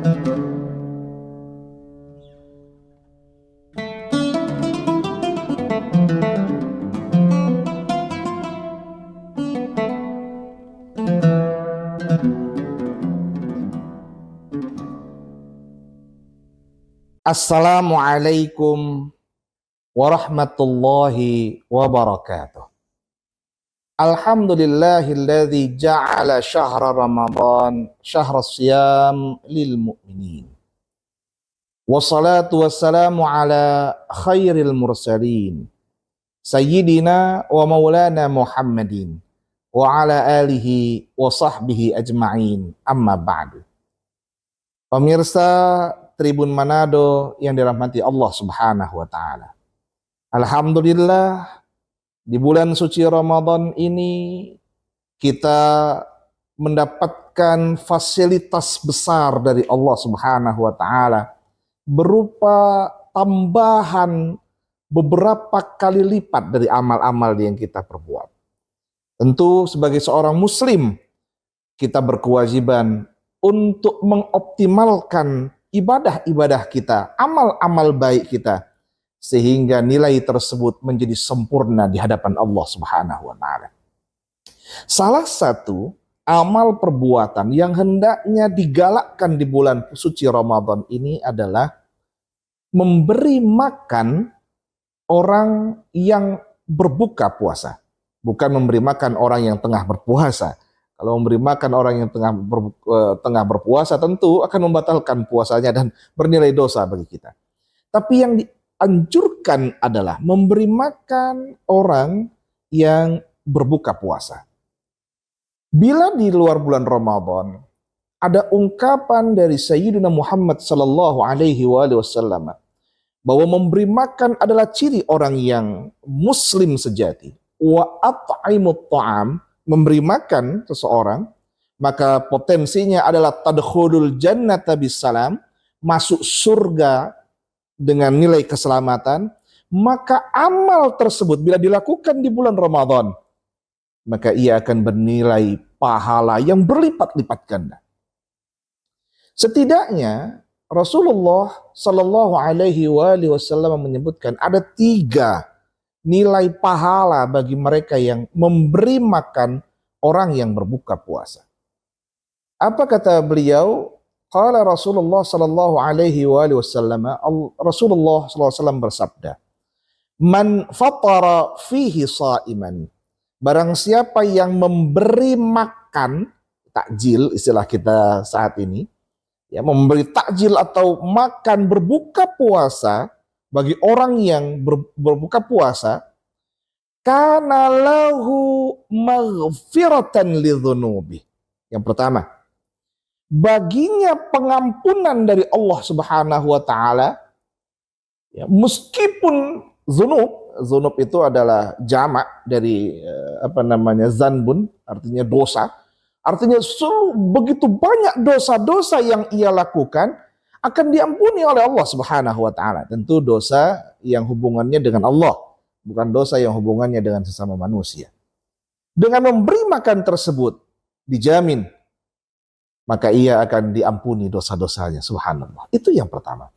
Assalamualaikum warahmatullahi wabarakatuh. Alhamdulillahilladzi ja'ala syahra Ramadan syahra siyam lil mu'minin. Wassalatu wassalamu ala khairil mursalin sayyidina wa maulana Muhammadin wa ala alihi wa sahbihi ajma'in, amma ba'du. Pemirsa Tribun Manado yang dirahmati Allah Subhanahu wa taala. Alhamdulillah, di bulan suci Ramadan ini kita mendapatkan fasilitas besar dari Allah Subhanahu wa taala berupa tambahan beberapa kali lipat dari amal-amal yang kita perbuat. Tentu sebagai seorang muslim kita berkewajiban untuk mengoptimalkan ibadah-ibadah kita, amal-amal baik kita, sehingga nilai tersebut menjadi sempurna di hadapan Allah Subhanahu wa taala. Salah satu amal perbuatan yang hendaknya digalakkan di bulan suci Ramadan ini adalah memberi makan orang yang berbuka puasa, bukan memberi makan orang yang tengah berpuasa. Kalau memberi makan orang yang tengah berpuasa tentu akan membatalkan puasanya dan bernilai dosa bagi kita. Tapi yang dianjurkan adalah memberi makan orang yang berbuka puasa. Bila di luar bulan Ramadan ada ungkapan dari Sayyidina Muhammad sallallahu alaihi wasallam bahwa memberi makan adalah ciri orang yang muslim sejati. Wa at'imut ta'am, memberi makan seseorang, maka potensinya adalah tadkhulul jannata bisalam, masuk surga dengan nilai keselamatan. Maka amal tersebut bila dilakukan di bulan Ramadan, maka ia akan bernilai pahala yang berlipat-lipat ganda. Setidaknya Rasulullah Shallallahu Alaihi Wasallam menyebutkan ada 3 nilai pahala bagi mereka yang memberi makan orang yang berbuka puasa. Apa kata beliau? Qala Rasulullah sallallahu alaihi wasallam, Rasulullah sallallahu alaihi wasallam bersabda, "Man fatara fihi shaiman." Barang siapa yang memberi makan, takjil istilah kita saat ini, ya, memberi takjil atau makan berbuka puasa bagi orang yang berbuka puasa, kana lahu maghfiratan lidzunubi. Yang pertama, baginya pengampunan dari Allah Subhanahu wa taala, ya, meskipun zunub itu adalah jamak dari zanbun, artinya dosa. Artinya begitu banyak dosa-dosa yang ia lakukan akan diampuni oleh Allah Subhanahu wa taala. Tentu dosa yang hubungannya dengan Allah, bukan dosa yang hubungannya dengan sesama manusia. Dengan memberi makan tersebut dijamin maka ia akan diampuni dosa-dosanya, subhanallah. Itu yang pertama.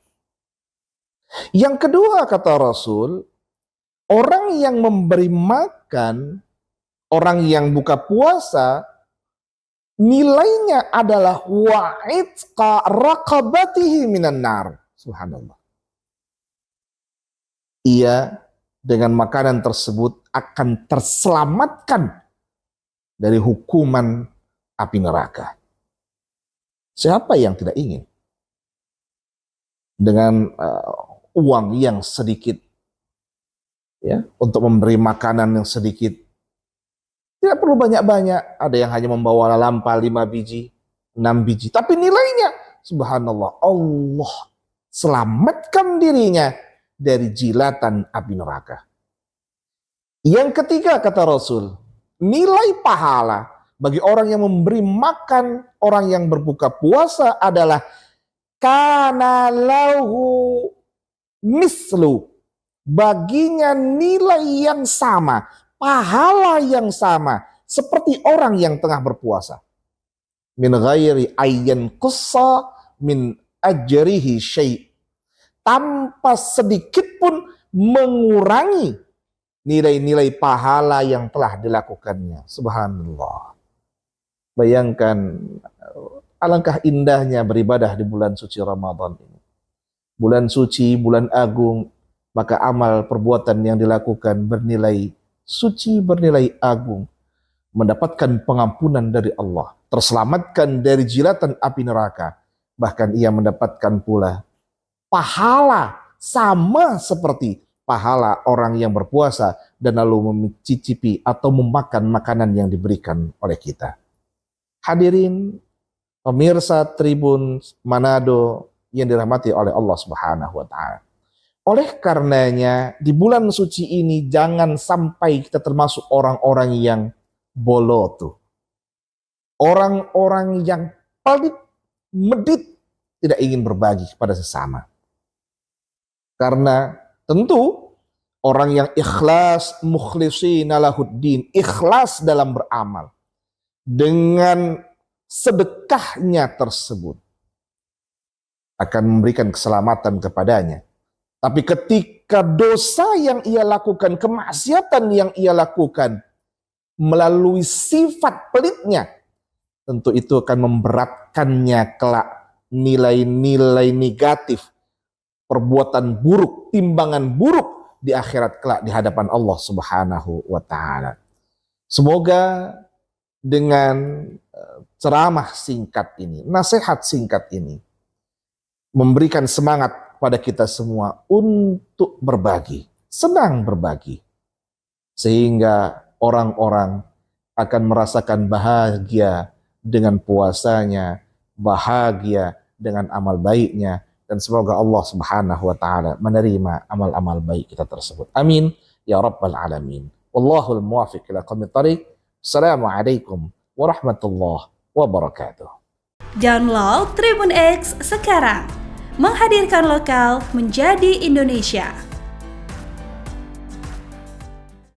Yang kedua kata Rasul, orang yang memberi makan orang yang buka puasa nilainya adalah wa'itqa raqabatihi minan nar. Subhanallah. Ia dengan makanan tersebut akan terselamatkan dari hukuman api neraka. Siapa yang tidak ingin dengan uang yang sedikit, ya, untuk memberi makanan yang sedikit? Tidak perlu banyak-banyak. Ada yang hanya membawa lampa 5 biji, 6 biji. Tapi nilainya, subhanallah, Allah selamatkan dirinya dari jilatan api neraka. Yang ketiga kata Rasul, nilai pahala bagi orang yang memberi makan orang yang berbuka puasa adalah kana lahu mislu, baginya nilai yang sama, pahala yang sama seperti orang yang tengah berpuasa. Min ghairi ayyan qussa min ajrihi syai', tanpa sedikit pun mengurangi nilai-nilai pahala yang telah dilakukannya. Subhanallah. Bayangkan alangkah indahnya beribadah di bulan suci Ramadan ini. Bulan suci, bulan agung, maka amal perbuatan yang dilakukan bernilai suci, bernilai agung, mendapatkan pengampunan dari Allah, terselamatkan dari jilatan api neraka, bahkan ia mendapatkan pula pahala sama seperti pahala orang yang berpuasa dan lalu mencicipi atau memakan makanan yang diberikan oleh kita. Hadirin pemirsa Tribun Manado yang dirahmati oleh Allah Subhanahu wa taala. Oleh karenanya di bulan suci ini jangan sampai kita termasuk orang-orang yang boloto. Orang-orang yang pelit, medit, tidak ingin berbagi kepada sesama. Karena tentu orang yang ikhlas, mukhlishina lahuddin, ikhlas dalam beramal, dengan sedekahnya tersebut akan memberikan keselamatan kepadanya. Tapi ketika dosa yang ia lakukan, kemaksiatan yang ia lakukan, melalui sifat pelitnya, tentu itu akan memberatkannya kelak nilai-nilai negatif, perbuatan buruk, timbangan buruk di akhirat kelak di hadapan Allah Subhanahu wa taala. Semoga dengan ceramah singkat ini, nasihat singkat ini memberikan semangat pada kita semua untuk berbagi, senang berbagi, sehingga orang-orang akan merasakan bahagia dengan puasanya, bahagia dengan amal baiknya, dan semoga Allah Subhanahu wa taala menerima amal-amal baik kita tersebut. Amin ya rabbal alamin. Wallahul muwaffiq ila aqwamit thoriq. Assalamualaikum warahmatullahi wabarakatuh. Download Tribun X sekarang. Menghadirkan lokal menjadi Indonesia.